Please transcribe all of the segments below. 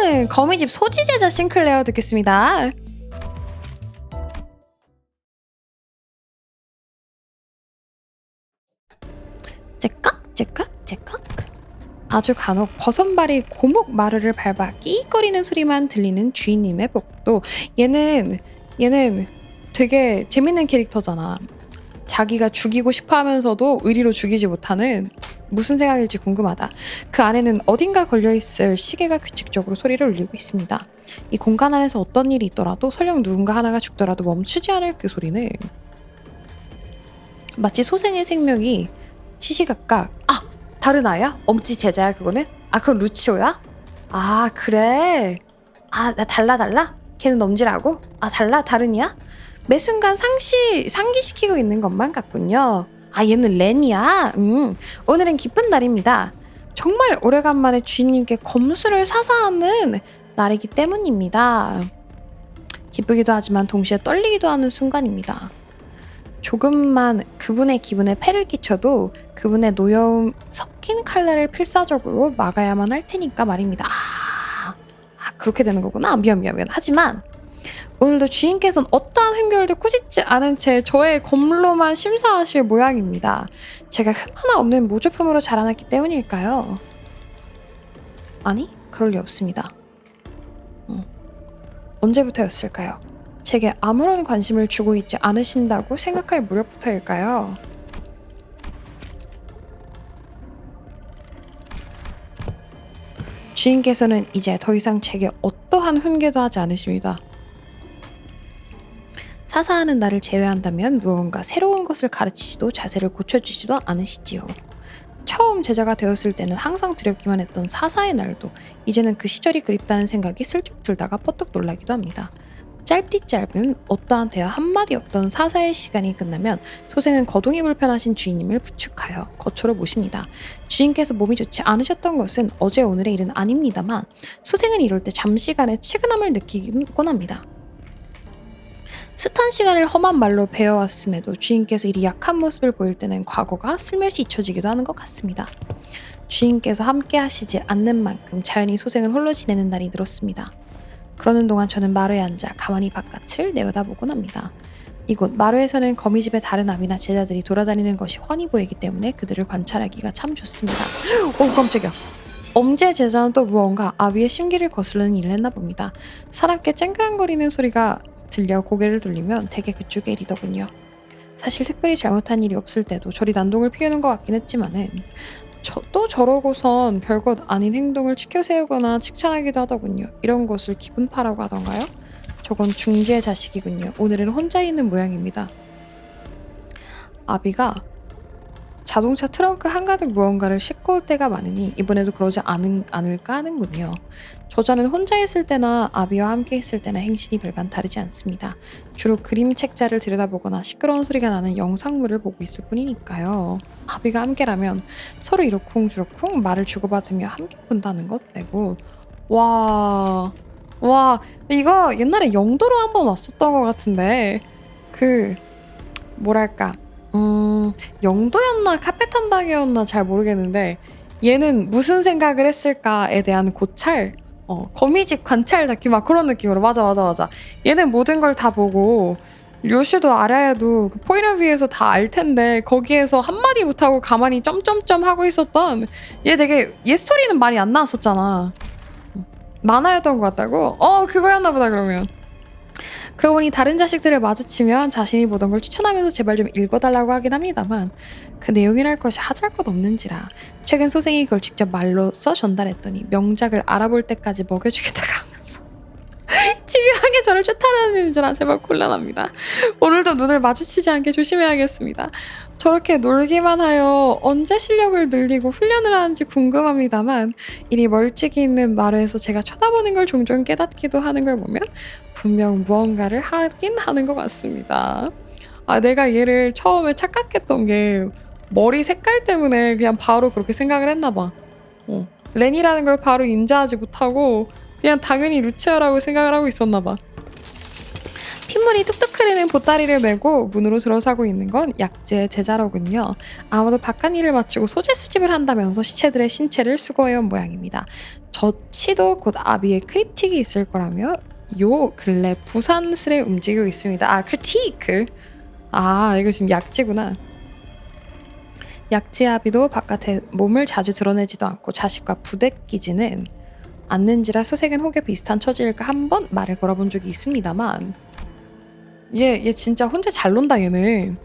저는 거미집 소지제자 싱클레어 듣겠습니다. 째깍 째깍 째깍. 아주 간혹 버선발이 고목 마루를 밟아 끼익거리는 소리만 들리는 주인님의 복도. 얘는 되게 재밌는 캐릭터잖아. 자기가 죽이고 싶어 하면서도 의리로 죽이지 못하는, 무슨 생각일지 궁금하다. 그 안에는 어딘가 걸려있을 시계가 규칙적으로 소리를 울리고 있습니다. 이 공간 안에서 어떤 일이 있더라도, 설령 누군가 하나가 죽더라도 멈추지 않을 그 소리는 마치 소생의 생명이 시시각각. 아! 다른 아야? 엄지 제자야 그거는? 아 그건 루치오야? 아 그래? 아 나 달라? 걔는 엄지라고? 아 다른이야? 매 순간 상기시키고 있는 것만 같군요. 아 얘는 렌이야? 오늘은 기쁜 날입니다. 정말 오래간만에 주인님께 검수를 사사하는 날이기 때문입니다. 기쁘기도 하지만 동시에 떨리기도 하는 순간입니다. 조금만 그분의 기분에 폐를 끼쳐도 그분의 노여움 섞인 칼날을 필사적으로 막아야만 할 테니까 말입니다. 그렇게 되는 거구나. 미안. 하지만 오늘도 주인께서는 어떠한 횡결도 꾸짖지 않은 채 저의 검로만 심사하실 모양입니다. 제가 흠 하나 없는 모조품으로 자라났기 때문일까요? 아니, 그럴 리 없습니다. 언제부터였을까요? 제게 아무런 관심을 주고 있지 않으신다고 생각할 무렵부터일까요? 주인께서는 이제 더 이상 제게 어떠한 훈계도 하지 않으십니다. 사사하는 나를 제외한다면 무언가 새로운 것을 가르치지도 자세를 고쳐주지도 않으시지요. 처음 제자가 되었을 때는 항상 두렵기만 했던 사사의 날도 이제는 그 시절이 그립다는 생각이 슬쩍 들다가 뻗떡 놀라기도 합니다. 짧디 짧은 어떠한 대화 한마디 없던 사사의 시간이 끝나면 소생은 거동이 불편하신 주인님을 부축하여 거처로 모십니다. 주인께서 몸이 좋지 않으셨던 것은 어제 오늘의 일은 아닙니다만 소생은 이럴 때 잠시간의 치근함을 느끼곤 합니다. 숱한 시간을 험한 말로 배워왔음에도 주인께서 이리 약한 모습을 보일 때는 과거가 슬며시 잊혀지기도 하는 것 같습니다. 주인께서 함께 하시지 않는 만큼 자연히 소생은 홀로 지내는 날이 늘었습니다. 그러는 동안 저는 마루에 앉아 가만히 바깥을 내려다보곤 합니다. 이곳 마루에서는 거미집의 다른 아비나 제자들이 돌아다니는 것이 훤히 보이기 때문에 그들을 관찰하기가 참 좋습니다. 오 깜짝이야. 엄지의 제자는 또 무언가 아비의 심기를 거스르는 일을 했나 봅니다. 사납게 쨍그랑거리는 소리가 들려 고개를 돌리면 대개 그쪽의 일이더군요. 사실 특별히 잘못한 일이 없을 때도 저리 난동을 피우는 것 같긴 했지만은 또 저러고선 별것 아닌 행동을 치켜세우거나 칭찬하기도 하더군요. 이런 것을 기분파라고 하던가요? 저건 중지의 자식이군요. 오늘은 혼자 있는 모양입니다. 아비가 자동차 트렁크 한가득 무언가를 싣고 올 때가 많으니 이번에도 그러지 않을까 하는군요. 저자는 혼자 있을 때나 아비와 함께 있을 때나 행실이 별반 다르지 않습니다. 주로 그림 책자를 들여다보거나 시끄러운 소리가 나는 영상물을 보고 있을 뿐이니까요. 아비가 함께라면 서로 이러쿵저러쿵 말을 주고받으며 함께 본다는 것 빼고. 와 이거 옛날에 영도로 한번 왔었던 것 같은데 뭐랄까 영도였나 카페탄방이었나 잘 모르겠는데 얘는 무슨 생각을 했을까에 대한 고찰, 거미집 관찰 다큐 막 그런 느낌으로. 맞아. 얘는 모든 걸 다 보고 료슈도 알아야도 그 포인트 위에서 다 알 텐데 거기에서 한마디 못하고 가만히 점점점 하고 있었던 얘 스토리는 많이 안 나왔었잖아. 만화였던 것 같다고? 그거였나 보다 그러면. 그러고 보니 다른 자식들을 마주치면 자신이 보던 걸 추천하면서 제발 좀 읽어달라고 하긴 합니다만 그 내용이랄 것이 하잘것 없는지라 최근 소생이 그걸 직접 말로써 전달했더니 명작을 알아볼 때까지 먹여주겠다고 하면서 집요하게 저를 추탄하는 줄 제발 곤란합니다. 오늘도 눈을 마주치지 않게 조심해야겠습니다. 저렇게 놀기만 하여 언제 실력을 늘리고 훈련을 하는지 궁금합니다만 이리 멀찍이 있는 마루에서 제가 쳐다보는 걸 종종 깨닫기도 하는 걸 보면 분명 무언가를 하긴 하는 것 같습니다. 내가 얘를 처음에 착각했던 게 머리 색깔 때문에 그냥 바로 그렇게 생각을 했나 봐. 렌이라는 걸 바로 인지하지 못하고 그냥 당연히 루치아라고 생각을 하고 있었나 봐. 콧물이 뚝뚝 흐르는 보따리를 메고 문으로 들어서고 있는 건 약재의 제자로군요. 아무도 바깥 일을 마치고 소재 수집을 한다면서 시체들의 신체를 수거해온 모양입니다. 저치도 곧 아비의 크리틱이 있을 거라며 요 근래 부산스레 움직이고 있습니다. 아, 크리티크. 아, 이거 지금 약지구나. 약지 아비도 바깥에 몸을 자주 드러내지도 않고 자식과 부대끼지는 않는지라 소생은 혹여 비슷한 처지일까 한번 말을 걸어본 적이 있습니다만 얘 진짜 혼자 잘 논다 얘는.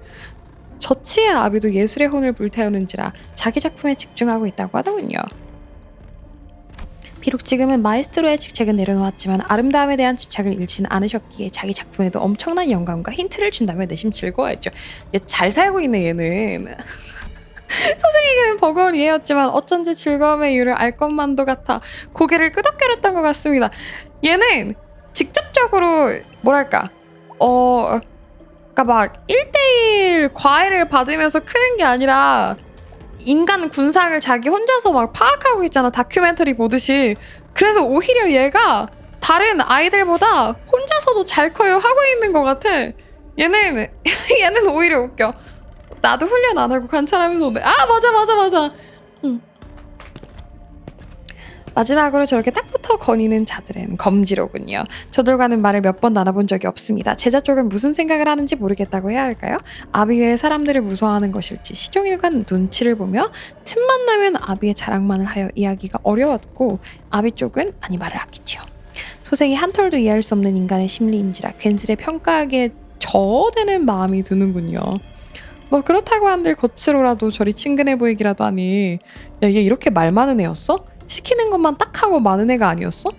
저치의 아비도 예술의 혼을 불태우는지라 자기 작품에 집중하고 있다고 하더군요. 비록 지금은 마에스트로의 직책은 내려놓았지만 아름다움에 대한 집착을 잃지는 않으셨기에 자기 작품에도 엄청난 영감과 힌트를 준다며 내심 즐거워했죠. 얘 잘 살고 있네 얘는. 소생에게는 버거운 이해였지만 어쩐지 즐거움의 이유를 알 것만도 같아 고개를 끄덕거렸던 것 같습니다. 얘는 직접적으로 뭐랄까 그러니까 막 1대1 과외를 받으면서 크는 게 아니라 인간 군상을 자기 혼자서 막 파악하고 있잖아. 다큐멘터리 보듯이. 그래서 오히려 얘가 다른 아이들보다 혼자서도 잘 커요 하고 있는 것 같아. 얘는 오히려 웃겨. 나도 훈련 안 하고 관찰하면서 오는데 아 맞아. 응. 마지막으로 저렇게 딱 붙어 거니는 자들은 검지로군요. 저들과는 말을 몇 번 나눠본 적이 없습니다. 제자 쪽은 무슨 생각을 하는지 모르겠다고 해야 할까요? 아비의 사람들을 무서워하는 것일지 시종일관 눈치를 보며 틈만 나면 아비의 자랑만을 하여 이야기가 어려웠고 아비 쪽은 아니 말을 아끼지요. 소생이 한 톨도 이해할 수 없는 인간의 심리인지라 괜스레 평가하기에 저어되는 마음이 드는군요. 뭐 그렇다고 한들 겉으로라도 저리 친근해 보이기라도 하니 야, 얘 이렇게 말 많은 애였어? 시키는 것만 딱 하고 많은 애가 아니었어?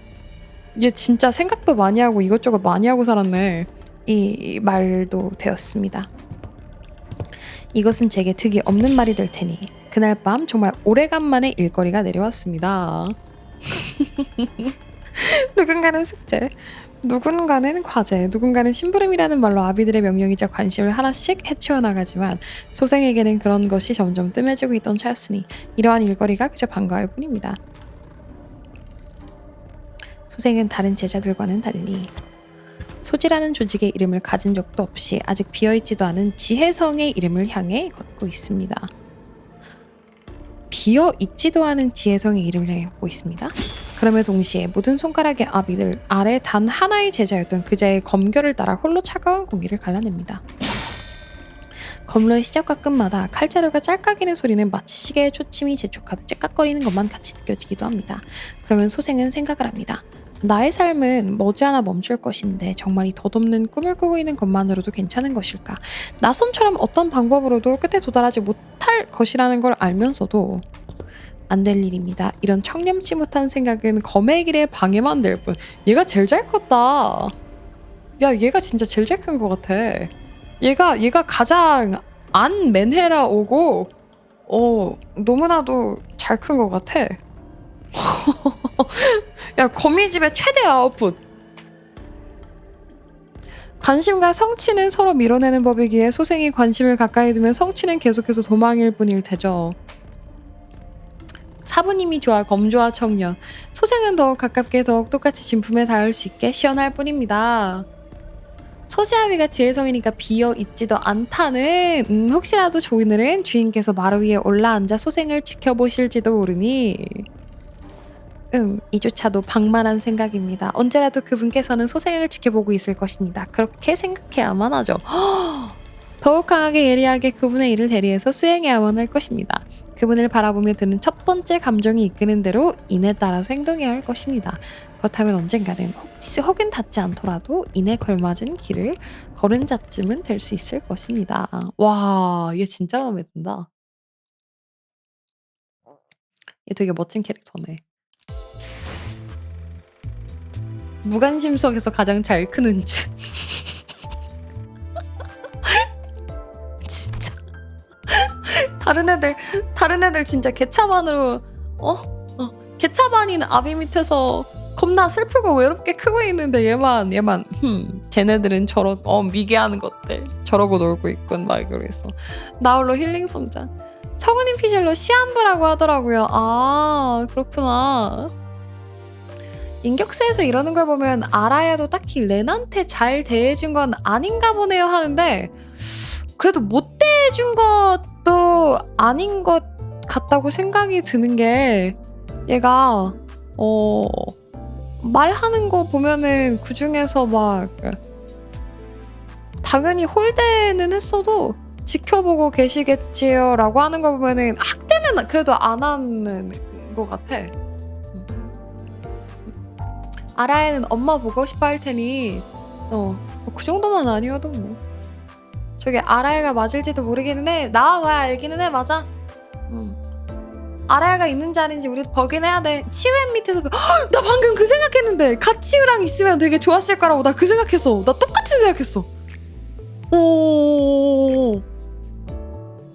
얘 진짜 생각도 많이 하고 이것저것 많이 하고 살았네. 이 말도 되었습니다. 이것은 제게 득이 없는 말이 될 테니 그날 밤 정말 오래간만에 일거리가 내려왔습니다. 누군가는 숙제, 누군가는 과제, 누군가는 심부름이라는 말로 아비들의 명령이자 관심을 하나씩 해치워 나가지만 소생에게는 그런 것이 점점 뜸해지고 있던 차였으니 이러한 일거리가 그저 반가울 뿐입니다. 소생은 다른 제자들과는 달리 소지라는 조직의 이름을 가진 적도 없이 아직 비어있지도 않은 지혜성의 이름을 향해 걷고 있습니다. 비어있지도 않은 지혜성의 이름을 향해 걷고 있습니다. 그럼에 동시에 모든 손가락의 아비들 아래 단 하나의 제자였던 그자의 검결을 따라 홀로 차가운 공기를 갈라냅니다. 검로의 시작과 끝마다 칼자루가 짤깍이는 소리는 마치 시계의 초침이 재촉하듯 째깍거리는 것만 같이 느껴지기도 합니다. 그러면 소생은 생각을 합니다. 나의 삶은 머지않아 멈출 것인데 정말 이 덧없는 꿈을 꾸고 있는 것만으로도 괜찮은 것일까? 나선처럼 어떤 방법으로도 끝에 도달하지 못할 것이라는 걸 알면서도 안 될 일입니다. 이런 청렴치 못한 생각은 검의 길에 방해만 될 뿐. 얘가 제일 잘 컸다. 야, 얘가 진짜 제일 잘 큰 것 같아. 얘가 가장 안 맨해라 오고 너무나도 잘 큰 것 같아. 야, 거미집의 최대 아웃풋. 관심과 성취는 서로 밀어내는 법이기에 소생이 관심을 가까이 두면 성취는 계속해서 도망일 뿐일 테죠. 사부님이 좋아 검조아 청년. 소생은 더욱 가깝게 더욱 똑같이 진품에 닿을 수 있게 시원할 뿐입니다. 소지아비가 지혜성이니까 비어있지도 않다는 혹시라도 오늘은 주인께서 마루 위에 올라앉아 소생을 지켜보실지도 모르니 이조차도 방만한 생각입니다. 언제라도 그분께서는 소생을 지켜보고 있을 것입니다. 그렇게 생각해야만 하죠. 더욱 강하게 예리하게 그분의 일을 대리해서 수행해야만 할 것입니다. 그분을 바라보며 드는 첫 번째 감정이 이끄는 대로 인에 따라서 행동해야 할 것입니다. 그렇다면 언젠가는 혹은 닿지 않더라도 인에 걸맞은 길을 걸은 자쯤은 될 수 있을 것입니다. 와, 얘 진짜 마음에 든다. 얘 되게 멋진 캐릭터네. 무관심 속에서 가장 잘 크는 줄. 진짜. 다른 애들 진짜 개차반으로 개차반인 아비 밑에서 겁나 슬프고 외롭게 크고 있는데 얘만 쟤네들은 미개하는 것들 저러고 놀고 있군 막 그랬어. 나홀로 힐링 성장. 성우님 피셜로 시한부라고 하더라고요. 아, 그렇구나. 인격세에서 이러는 걸 보면 아라야도 딱히 렌한테 잘 대해준 건 아닌가 보네요 하는데 그래도 못 대해준 것도 아닌 것 같다고 생각이 드는 게 얘가 말하는 거 보면은 그 중에서 막 당연히 홀대는 했어도 지켜보고 계시겠지요 라고 하는 거 보면은 학대는 그래도 안 하는 것 같아. 아라에는 엄마 보고 싶어 할 테니 그 정도만 아니어도 뭐 저게 아라에가 맞을지도 모르겠는 해. 나와봐야 알기는 해. 맞아. 아라야가 있는지 아닌지 우리 확인해야 돼. 치우앤 밑에서 나 방금 그 생각했는데 가치우랑 있으면 되게 좋았을 거라고 나 그 생각했어. 나 똑같이 생각했어. 오.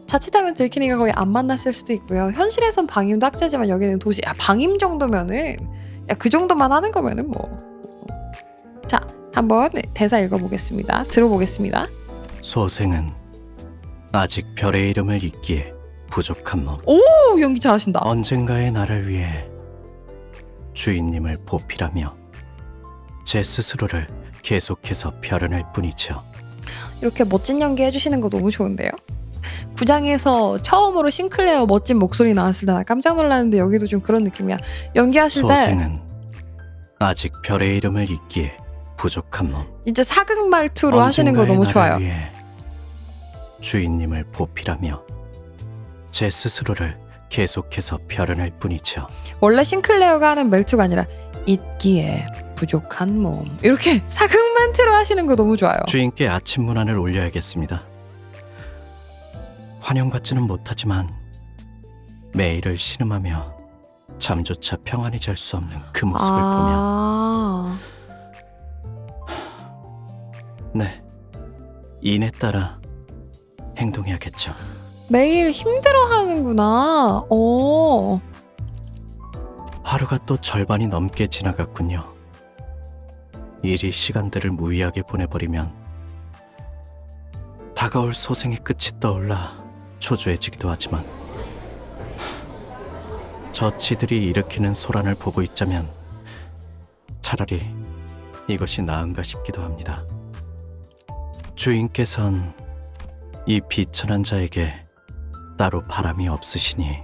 자칫하면 들키니가 거의 안 만났을 수도 있고요. 현실에선 방임도 학자지만 여기는 도시. 방임 정도면은 그 정도만 하는 거면은 뭐. 자, 한번 대사 읽어보겠습니다. 들어보겠습니다. 소생은 아직 별의 이름을 잇기에 부족한 몸. 오, 연기 잘하신다. 언젠가의 나를 위해 주인님을 보필하며 제 스스로를 계속해서 벼려낼 뿐이죠. 이렇게 멋진 연기 해주시는 거 너무 좋은데요? 구장에서 처음으로 싱클레어 멋진 목소리 나왔을 때 나 깜짝 놀랐는데 여기도 좀 그런 느낌이야. 연기하실 때 소생은 아직 별의 이름을 잇기에 부족한 몸. 진짜 사극 말투로 하시는 거 너무 좋아요. 나를 위해 주인님을 보필하며 제 스스로를 계속해서 벼려낼 뿐이죠. 원래 싱클레어가 하는 말투가 아니라 있기에 부족한 몸 이렇게 사극 말투로 하시는 거 너무 좋아요. 주인께 아침 문안을 올려야겠습니다. 환영받지는 못하지만 매일을 신음하며 잠조차 평안히 잘 수 없는 그 모습을 보면 네, 인에 따라 행동해야겠죠. 매일 힘들어하는구나. 하루가 또 절반이 넘게 지나갔군요. 일이 시간들을 무의하게 보내버리면 다가올 소생의 끝이 떠올라 초조해지기도 하지만 저치들이 일으키는 소란을 보고 있자면 차라리 이것이 나은가 싶기도 합니다. 주인께선 이 비천한 자에게 따로 바람이 없으시니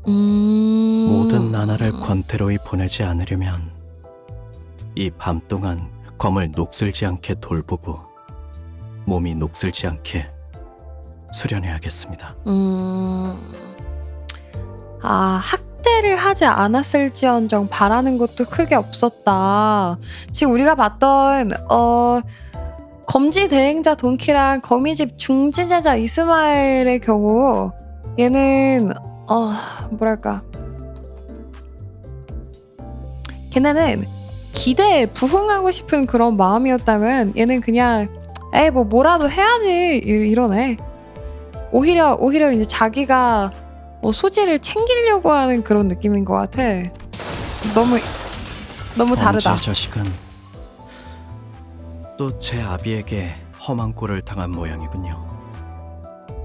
모든 나날을 권태로이 보내지 않으려면 이 밤 동안 검을 녹슬지 않게 돌보고 몸이 녹슬지 않게 수련해야겠습니다. 학대를 하지 않았을지언정 바라는 것도 크게 없었다. 지금 우리가 봤던 검지 대행자 돈키랑 거미집 중지제자 이스마엘의 경우 얘는 뭐랄까 걔네는 기대에 부응하고 싶은 그런 마음이었다면 얘는 그냥 뭐라도 해야지 이러네. 오히려 이제 자기가 소지를 챙기려고 하는 그런 느낌인 것 같아. 너무 다르다. 언제 자식은 또 제 아비에게 험한 꼴을 당한 모양이군요.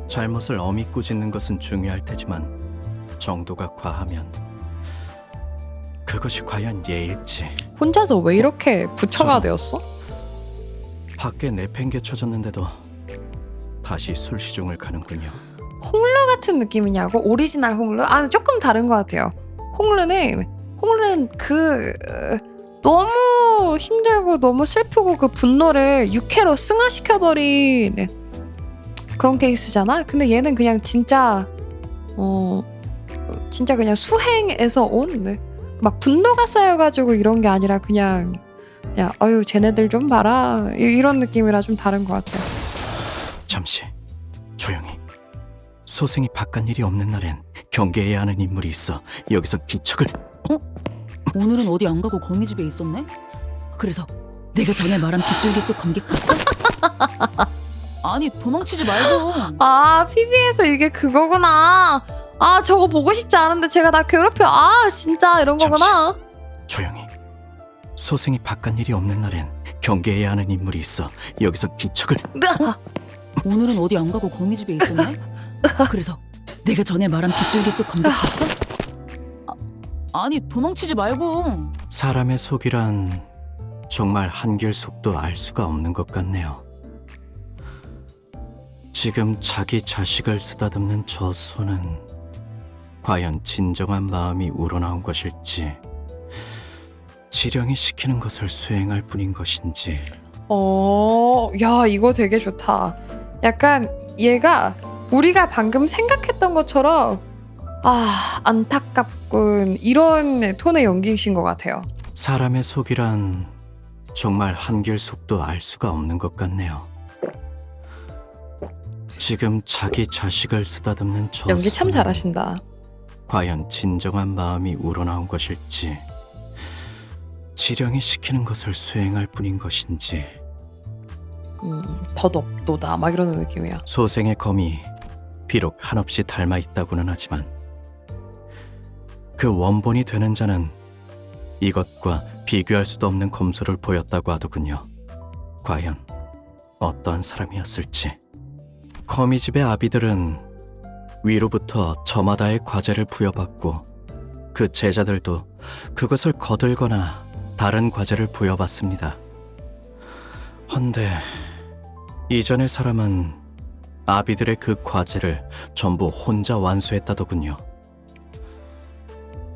잘못을 어미 꾸짖는 것은 중요할 테지만 정도가 과하면 그것이 과연 예일지. 혼자서 왜 이렇게 부처가 되었어? 밖에 내팽개쳐졌는데도 다시 술시중을 가는군요. 홍르 같은 느낌이냐고? 오리지널 홍르? 조금 다른 것 같아요. 홍르는 너무 힘들고 너무 슬프고 그 분노를 육회로 승화시켜버린 그런 케이스잖아? 근데 얘는 그냥 진짜 그냥 수행에서 온 막 분노가 쌓여가지고 이런 게 아니라 그냥 어휴 쟤네들 좀 봐라 이런 느낌이라 좀 다른 것 같아요. 잠시 조용히. 소생이 바깥 일이 없는 날엔 경계해야 하는 인물이 있어 여기서 기척을. 오늘은 어디 안 가고 거미집에 있었네? 그래서 내가 전에 말한 빗줄기 속 감기 갔어? 아니 도망치지 말고. PB에서 이게 그거구나. 저거 보고 싶지 않은데 제가 나 괴롭혀. 진짜 이런 거구나. 조용히. 소생이 바깥 일이 없는 날엔 경계해야 하는 인물이 있어 여기서 기척을. 오늘은 어디 안 가고 거미집에 있었네? 그래서 내가 전에 말한 빗줄기 속 감기 갔어? 아니 도망치지 말고. 사람의 속이란 정말 한결 속도 알 수가 없는 것 같네요. 지금 자기 자식을 쓰다듬는 저 손은 과연 진정한 마음이 우러나온 것일지, 지령이 시키는 것을 수행할 뿐인 것인지. 야, 이거 되게 좋다. 약간 얘가 우리가 방금 생각했던 것처럼 안타깝군 이런 톤의 연기이신 것 같아요. 사람의 속이란 정말 한결 속도 알 수가 없는 것 같네요. 지금 자기 자식을 쓰다듬는 저 연기 참 손은 잘하신다. 과연 진정한 마음이 우러나온 것일지, 지령이 시키는 것을 수행할 뿐인 것인지. 덧없도다 막 이러는 느낌이야. 소생의 검이 비록 한없이 닮아 있다고는 하지만 그 원본이 되는 자는 이것과 비교할 수도 없는 검소를 보였다고 하더군요. 과연 어떠한 사람이었을지. 거미집의 아비들은 위로부터 저마다의 과제를 부여받고 그 제자들도 그것을 거들거나 다른 과제를 부여받습니다. 헌데 이전의 사람은 아비들의 그 과제를 전부 혼자 완수했다더군요.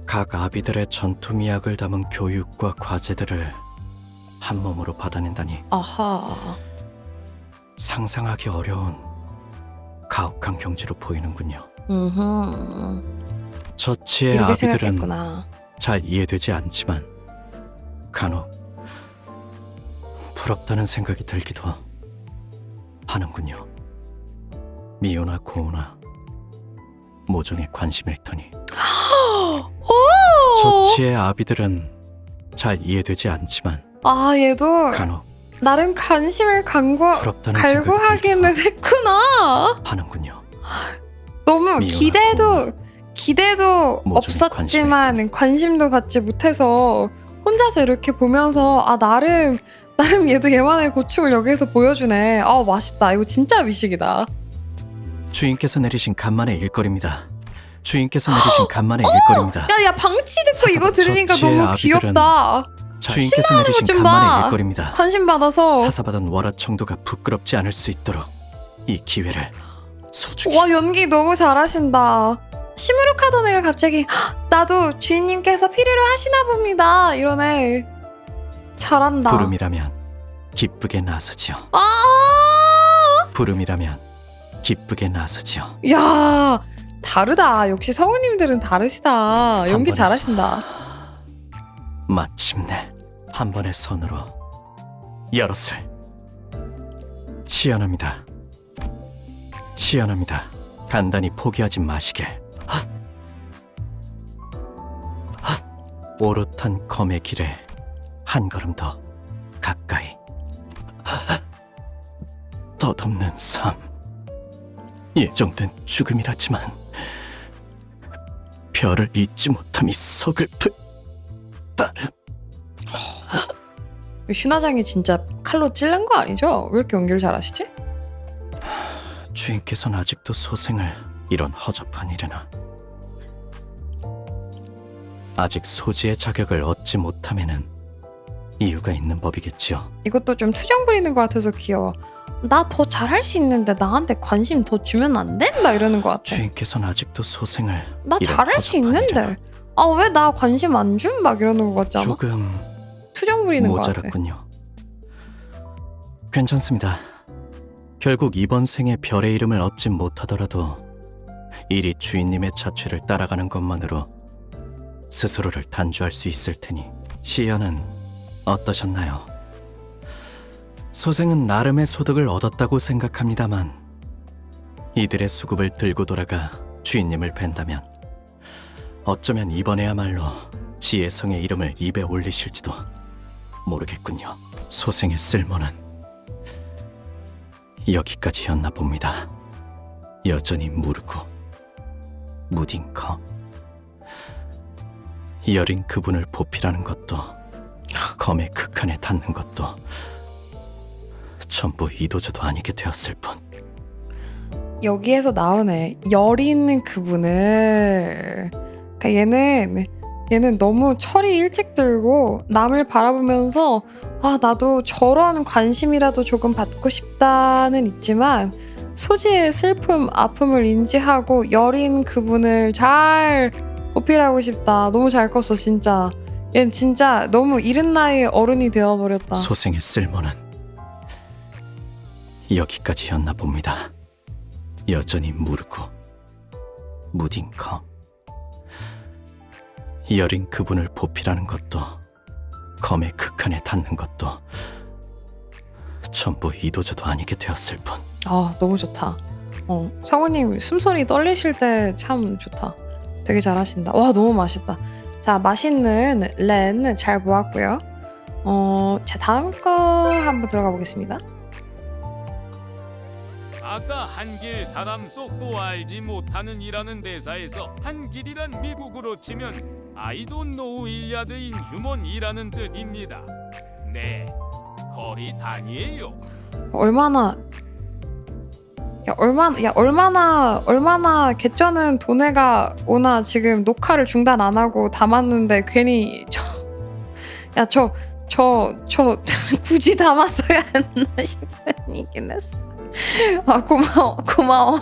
각 아비들의 전투 미학을 담은 교육과 과제들을 한 몸으로 받아낸다니 아하. 상상하기 어려운 가혹한 경지로 보이는군요. 저치의 이렇게 아비들은 생각했구나. 잘 이해되지 않지만 간혹 부럽다는 생각이 들기도 하는군요. 미호나 고우나 모종의 관심일 터니. 저치의 아비들은 잘 이해되지 않지만 얘도 간혹 나름 관심을 부럽다는 생각이 갈구하기는 했구나. 들기도 하는군요. 너무 미워나 기대도 모종의 없었지만 관심도 받지 못해서 혼자서 이렇게 보면서 나름 얘도 얘만의 고충을 여기에서 보여주네. 맛있다. 이거 진짜 미식이다. 주인께서 내리신 간만의 일거리입니다. 주인께서 내리신 간만의 일거리입니다. 야 방치 듣고 이거 들으니까 저치의 너무 아비들은 귀엽다. 주인께서 내리신 것 좀 간만의 봐. 일거리입니다. 관심 받아서. 사사받은 월화청도가 부끄럽지 않을 수 있도록 이 기회를 소중히. 와, 연기 너무 잘하신다. 시무룩하던 애가 갑자기 나도 주인님께서 필요로 하시나 봅니다 이러네. 잘한다. 부름이라면 기쁘게 나서지요. 부름이라면 기쁘게 나서지요. 야, 다르다. 역시 성우님들은 다르시다. 연기 번에서. 잘하신다. 마침내 한 번의 손으로 여럿을. 시연합니다. 시연합니다. 간단히 포기하지 마시길. 오롯한 검의 길에 한 걸음 더 가까이. 덧없는 삶. 예정된 죽음이라지만 별을 잊지 못함이 서글플 따름. 신화장이 진짜 칼로 찔른 거 아니죠? 왜 이렇게 연기를 잘하시지? 주인께서는 아직도 소생을 이런 허접한 일에나. 아직 소지의 자격을 얻지 못함에는 이유가 있는 법이겠지요. 이것도 좀 투정 부리는 것 같아서 귀여워. 나 더 잘할 수 있는데 나한테 관심 더 주면 안 돼? 막 이러는 것 같아. 주인께서는 아직도 소생을 나 이런 잘할 수 허접한 있는데 일에나. 왜 나 관심 안 줌? 막 이러는 것 같지 않아? 조금 투정 부리는 것 같아. 모자랐군요. 괜찮습니다. 결국 이번 생에 별의 이름을 얻진 못하더라도 이리 주인님의 자취를 따라가는 것만으로 스스로를 단주할 수 있을 테니. 시연은 어떠셨나요? 소생은 나름의 소득을 얻었다고 생각합니다만 이들의 수급을 들고 돌아가 주인님을 뵌다면 어쩌면 이번에야말로 지혜성의 이름을 입에 올리실지도 모르겠군요. 소생의 쓸모는 여기까지였나 봅니다. 여전히 무르고 무딘 검. 여린 그분을 보필하는 것도 검의 극한에 닿는 것도 전부 이도저도 아니게 되었을 뿐. 여기에서 나오네. 여린 그분을. 그러니까 얘는 얘는 너무 철이 일찍 들고 남을 바라보면서 아 나도 저런 관심이라도 조금 받고 싶다는 있지만 소지의 슬픔, 아픔을 인지하고 여린 그분을 잘 어필하고 싶다. 너무 잘 컸어 진짜. 얘는 진짜 너무 이른 나이에 어른이 되어버렸다. 소생의 쓸모는 여기까지였나 봅니다. 여전히 무르고 무딘컴. 여린 그분을 보필하는 것도 검의 극한에 닿는 것도 전부 이도저도 아니게 되었을 뿐. 아 너무 좋다. 성우님 숨소리 떨리실 때 참 좋다. 되게 잘하신다. 와 너무 맛있다. 자 맛있는 렌 잘 모았고요. 자 다음 거 한번 들어가 보겠습니다. 아까 한길 사람 속도 알지 못하는 이라는 대사에서 한길이란 미국으로 치면 I don't know 일야드인 휴먼이라는 뜻입니다. 네, 거리 단위예요. 얼마나 개쩌는 도네가 오나 지금 녹화를 중단 안 하고 담았는데 괜히 저 굳이 담았어야 했나 싶으긴 했어. 아 고마워. 고마워.